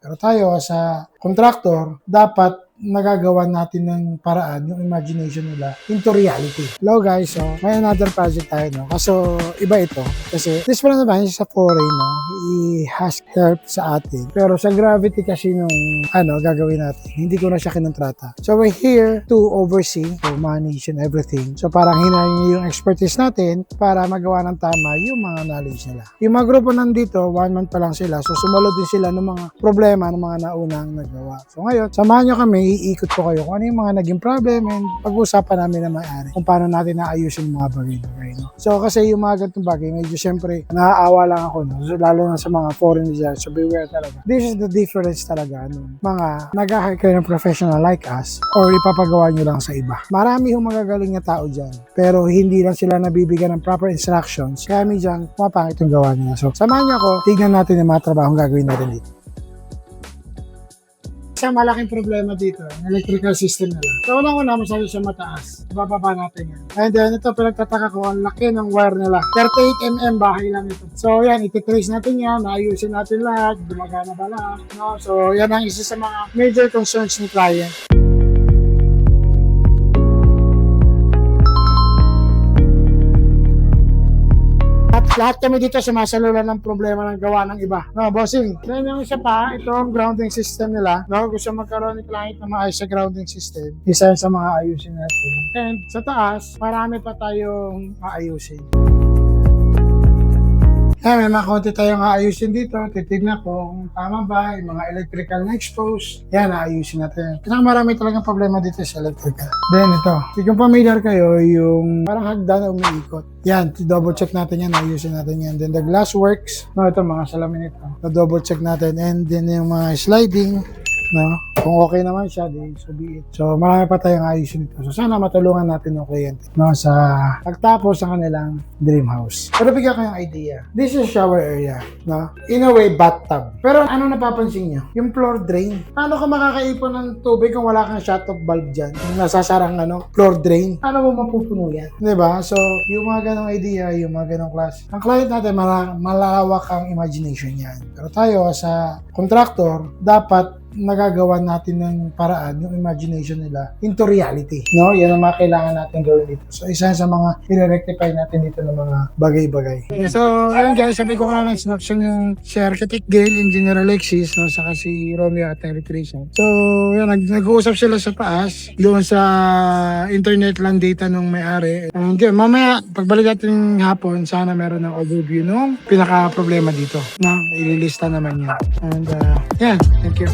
Pero tayo sa contractor, dapat nagagawa natin ng paraan yung imagination nila into reality. Hello guys, so may another project tayo, no? Kaso iba ito. Kasi this one naman sa foreign, no? I-has help sa atin. Pero sa gravity kasi nung gagawin natin, hindi ko na siya kinontrata. So we're here to oversee, to manage and everything. So parang hinahin yung expertise natin para magawa ng tama yung mga knowledge nila. Yung mga grupo nandito, 1 month pa lang sila. So sumunod din sila ng mga problema ng mga naunang nagawa. So ngayon, samahan nyo kami, iikot ko kayo kung ano yung mga naging problem and pag-uusapan namin na may-ari kung paano natin naayusin yung mga bagay-bagay, no? So kasi yung mga ganitong bagay, medyo syempre naaawa lang ako, no? So, lalo na sa mga foreign designers, so beware talaga. This is the difference talaga nung mga nag-hire kayo ng professional like us or ipapagawa nyo lang sa iba. Marami yung magagaling na tao dyan, pero hindi lang sila nabibigyan ng proper instructions, kaya medyan pumapangit yung gawa nila. So samahan nyo ako, tignan natin yung mga trabahong gagawin natin dito. Isang malaking problema dito, ang electrical system nila. So, unang-una, masyado siya mataas. Bababa natin yan. And then, ito, pinagtataka ko, ang laki ng wire nila. 38mm bahay lang ito. So, yan, ititrace natin yan, naayusin natin lahat, gumagana ba lahat, no? So, yan ang isa sa mga major concerns ni client. At lahat kami dito sumasalula ng problema ng gawa ng iba. No, bossing. Then yung isa pa, ito ang grounding system nila. No, gusto magkaroon ni client na maayos sa grounding system. Isa sa mga ayusin natin. And sa taas, marami pa tayong aayusin. May mga konti tayong aayusin dito. Titignan ko kung tama ba yung mga electrical na exposed. Yan, aayusin natin. Marami talagang problema dito sa electrical. Then ito, kung familiar kayo, yung parang hagdan na umiikot. Yan, double check natin yan, ayusin natin yan. Then the glass works. No, ito mga salamin ito. Double check natin. And then yung mga sliding. No? Kung okay naman siya, then so be it. So, marami pa tayong ayusin ito. So, sana matulungan natin ng kliyente, no? Sa pagtapos sa kanilang dream house. Pero bigyan ko yung idea. This is shower area, no? In a way, bathtub. Pero ano napapansin nyo? Yung floor drain. Paano ka makakaipon ng tubig kung wala kang shut-off valve dyan? Yung nasasarang floor drain. Paano mo mapupuno yan? Diba? So, yung mga ganong idea, yung mga ganong class. Ang client natin, malawak ang imagination yan. Pero tayo, sa contractor, dapat nagagawa natin ng paraan yung imagination nila into reality, no? Yan ang mga kailangan natin gawin dito. So, isa sa mga i-rectify natin dito ng mga bagay-bagay. So, ayun guys, sabi ko nga ng instruction yung si Architect Gail, Engineer Alexis, no? Saka si Romeo at electrician. So, yun, nag-uusap sila sa taas doon sa internet lang data nung may-ari. And yun, mamaya, pagbalik natin hapon, sana meron ng overview nung pinaka-problema dito, no? Ililista naman yan. And, yeah, thank you.